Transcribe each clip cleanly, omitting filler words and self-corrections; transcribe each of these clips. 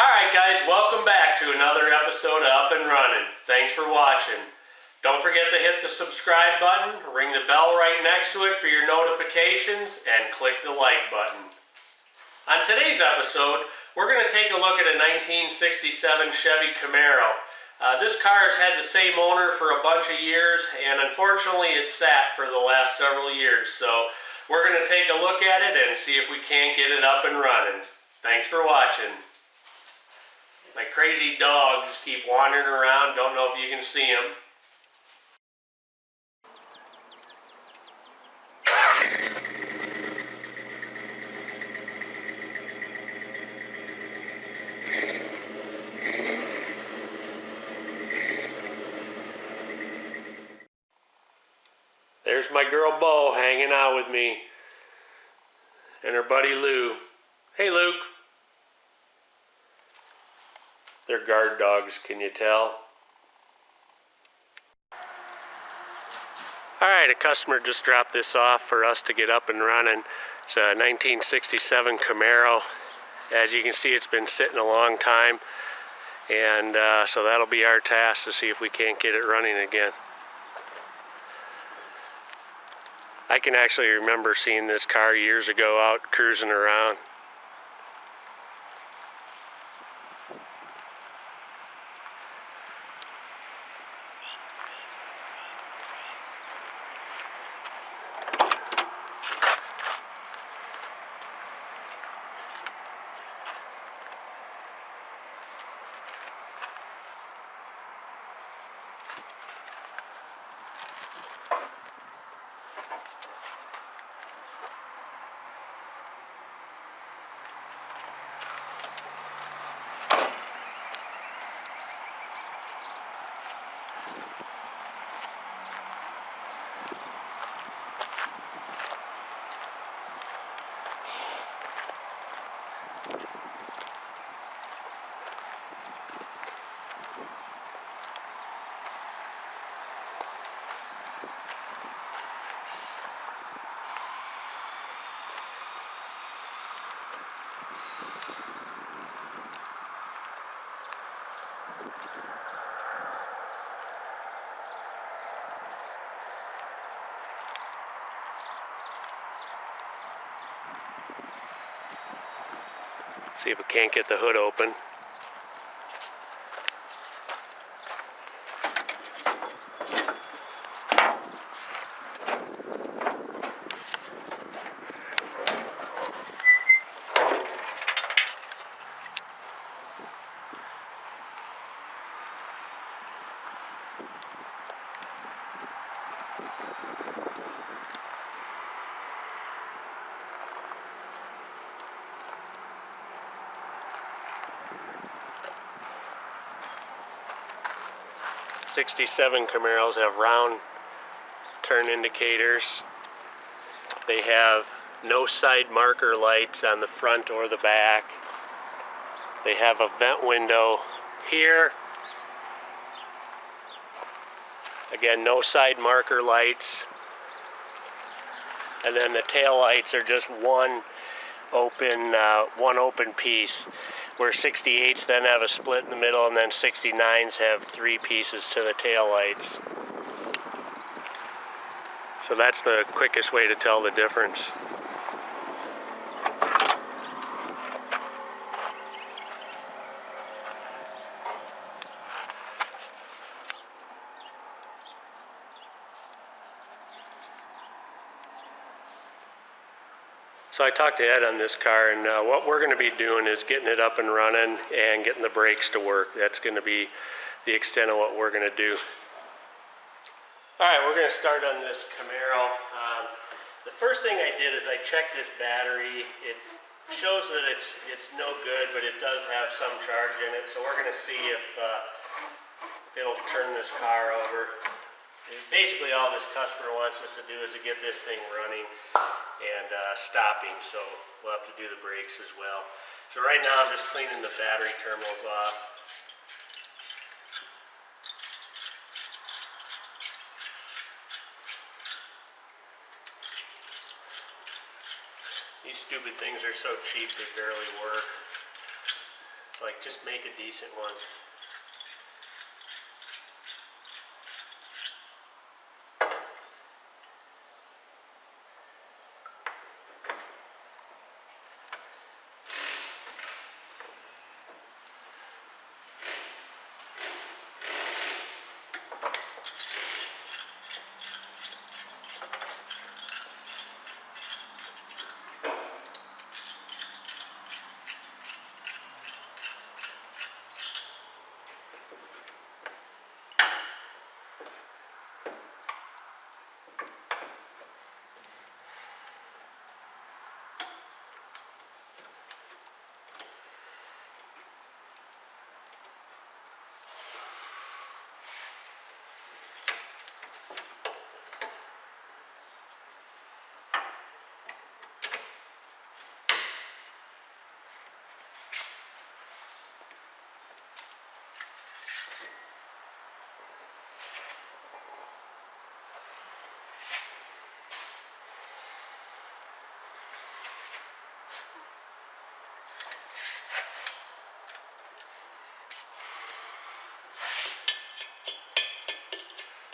Alright guys, welcome back to another episode of Up-N-Runnin. Thanks for watching. Don't forget to hit the subscribe button, ring the bell right next to it for your notifications, and click the like button. On today's episode, we're going to take a look at a 1967 Chevy Camaro. This car has had the same owner for a bunch of years, and unfortunately it's sat for the last several years. So we're going to take a look at it and see if we can't get it up and running. Thanks for watching. My crazy dogs keep wandering around, don't know if you can see them. There's my girl Bo hanging out with me and her buddy Lou. Hey Luke. They're guard dogs, can you tell? Alright, a customer just dropped this off for us to get up and running. It's a 1967 Camaro. As you can see, it's been sitting a long time. And so that'll be our task to see if we can't get it running again. I can actually remember seeing this car years ago out cruising around. See if we can't get the hood open. '67 Camaros have round turn indicators. They have no side marker lights on the front or the back. They have a vent window here. Again, no side marker lights. And then the tail lights are just one open piece, where 68s then have a split in the middle, and then 69s have three pieces to the tail lights. So that's the quickest way to tell the difference. So I talked to Ed on this car, and what we're going to be doing is getting it up and running and getting the brakes to work. That's going to be the extent of what we're going to do. Alright, we're going to start on this Camaro. The first thing I did is I checked this battery. It shows that it's no good, but it does have some charge in it. So we're going to see if it'll turn this car over. Basically all this customer wants us to do is to get this thing running and stopping, so we'll have to do the brakes as well. So right now I'm just cleaning the battery terminals off. These stupid things are so cheap they barely work. It's like, just make a decent one.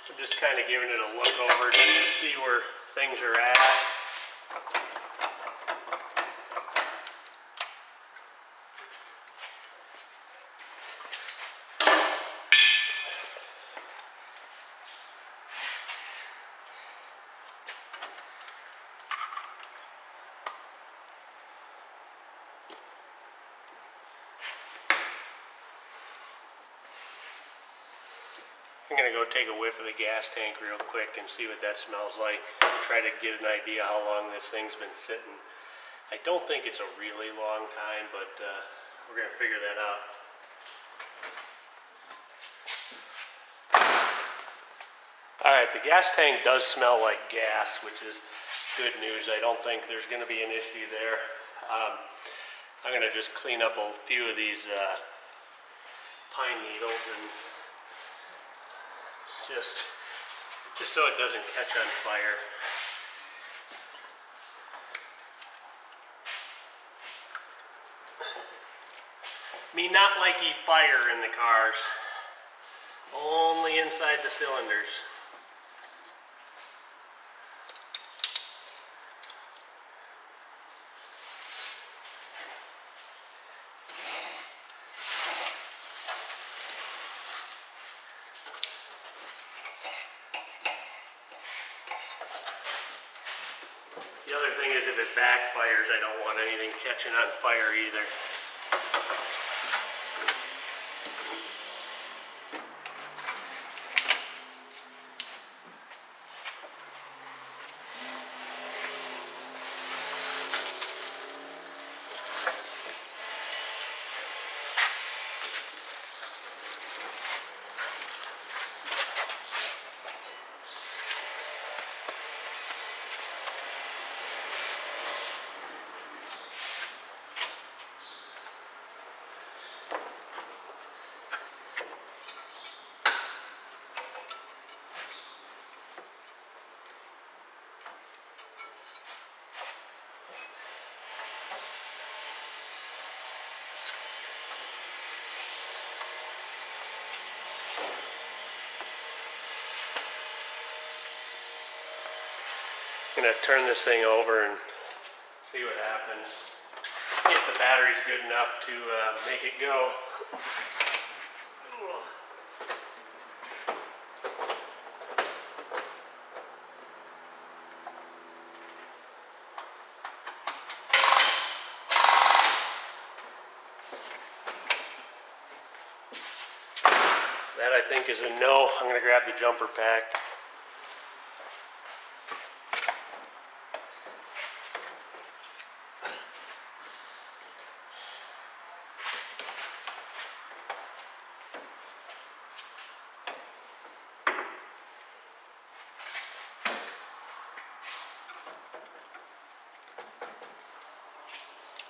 I'm just kind of giving it a look over just to see where things are at. I'm going to go take a whiff of the gas tank real quick and see what that smells like. Try to get an idea how long this thing's been sitting. I don't think it's a really long time, but we're going to figure that out. Alright, the gas tank does smell like gas, which is good news. I don't think there's going to be an issue there. I'm going to just clean up a few of these pine needles and just so it doesn't catch on fire. Me not liking fire in the cars, only inside the cylinders. The other thing is, if it backfires, I don't want anything catching on fire either. I'm going to turn this thing over and see what happens. See if the battery's good enough to make it go. That, I think, is a no. I'm going to grab the jumper pack.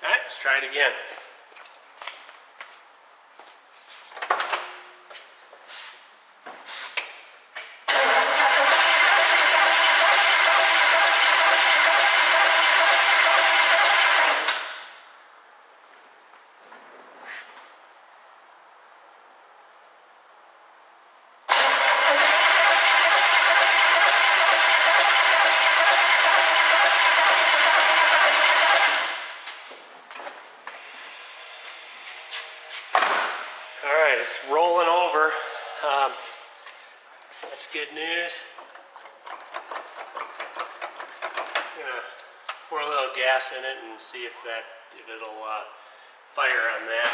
Alright, let's try it again. right, it's rolling over. That's good news. I'm gonna pour a little gas in it and see if it'll fire on that.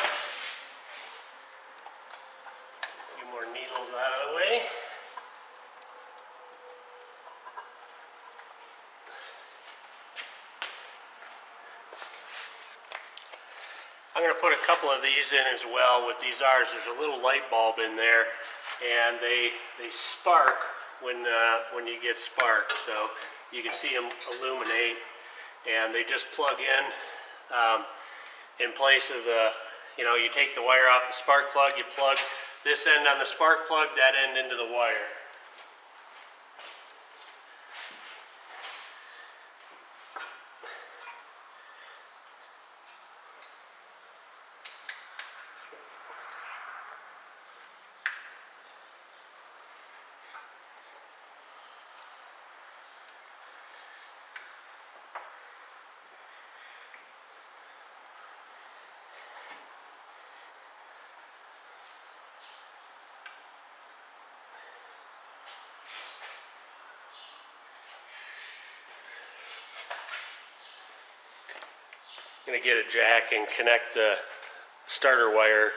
A few more needles out of the way. I'm going to put a couple of these in as well. With these R's, there's a little light bulb in there, and they spark when you get spark. So you can see them illuminate, and they just plug in place of the, you take the wire off the spark plug, you plug this end on the spark plug, that end into the wire. I'm going to get a jack and connect the starter wire,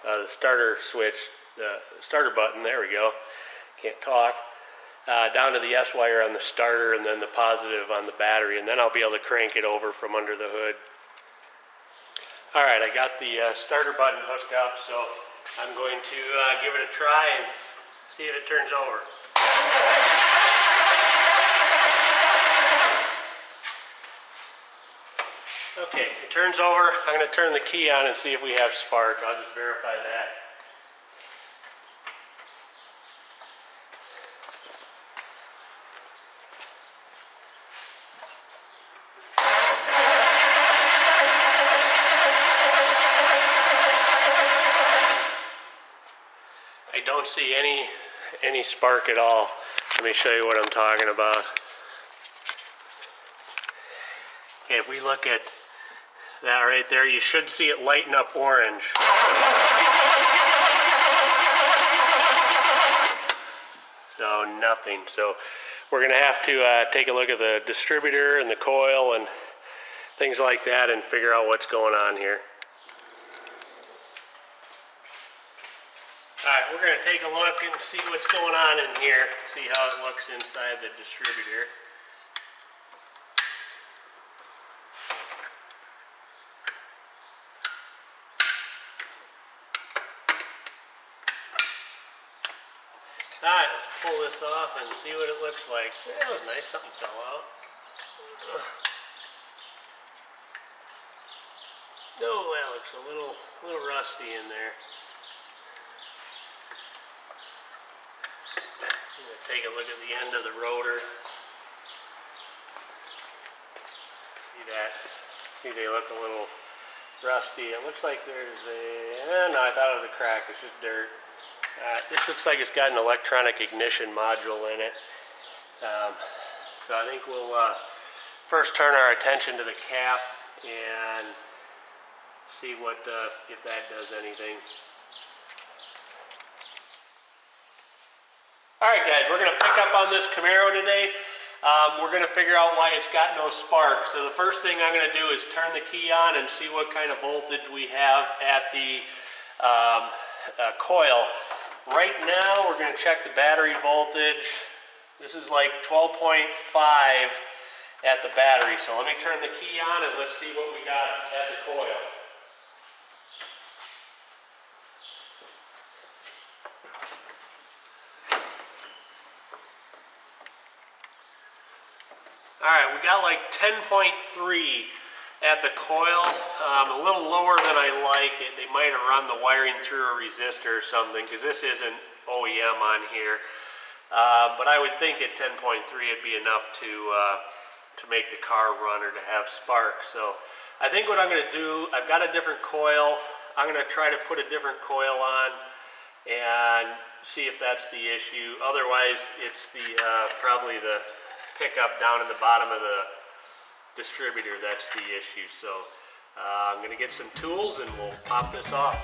the starter switch, the starter button, there we go, can't talk, down to the S wire on the starter and then the positive on the battery, and then I'll be able to crank it over from under the hood. Alright, I got the starter button hooked up, so I'm going to give it a try and see if it turns over. Okay, it turns over. I'm going to turn the key on and see if we have spark. I'll just verify that. I don't see any spark at all. Let me show you what I'm talking about. Okay, if we look at that right there, you should see it lighten up orange. So nothing. So we're going to have to take a look at the distributor and the coil and things like that and figure out what's going on here. Alright, we're going to take a look and see what's going on in here, see how it looks inside the distributor. Alright, let's pull this off and see what it looks like. That was nice, something fell out. Oh, that looks a little rusty in there. I'm going to take a look at the end of the rotor. See that? See, they look a little rusty. It looks like there's a... no, I thought it was a crack. It's just dirt. This looks like it's got an electronic ignition module in it. So I think we'll first turn our attention to the cap and see what if that does anything. Alright guys, we're going to pick up on this Camaro today. We're going to figure out why it's got no spark. So the first thing I'm going to do is turn the key on and see what kind of voltage we have at the coil. Right now we're going to check the battery voltage. This is like 12.5 at the battery. So let me turn the key on and let's see what we got at the coil. Alright, we got like 10.3 at the coil, a little lower than I like it. They might have run the wiring through a resistor or something, because this isn't OEM on here. But I would think at 10.3 it'd be enough to make the car run or to have spark. So I think what I'm going to do, I've got a different coil. I'm going to try to put a different coil on and see if that's the issue. Otherwise, it's the probably the pickup down in the bottom of the distributor that's the issue. So I'm going to get some tools and we'll pop this off.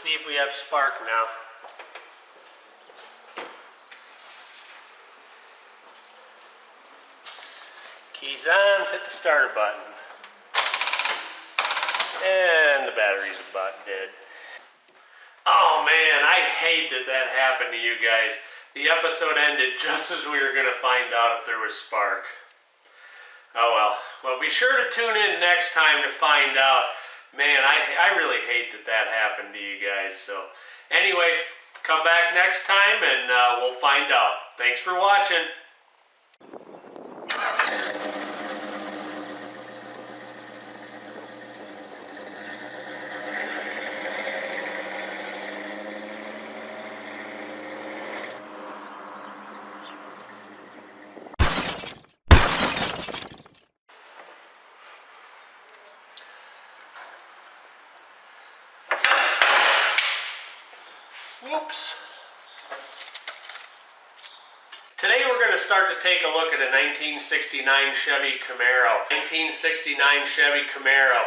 see if we have spark now. Keys on, hit the starter button. And the battery's about dead. Oh man, I hate that that happened to you guys. The episode ended just as we were going to find out if there was spark. Oh well. Well, be sure to tune in next time to find out. Man, I really hate that that happened to you guys. So anyway, come back next time and we'll find out. Thanks for watching. Whoops. Today we're going to start to take a look at a 1969 Chevy Camaro. 1969 Chevy Camaro.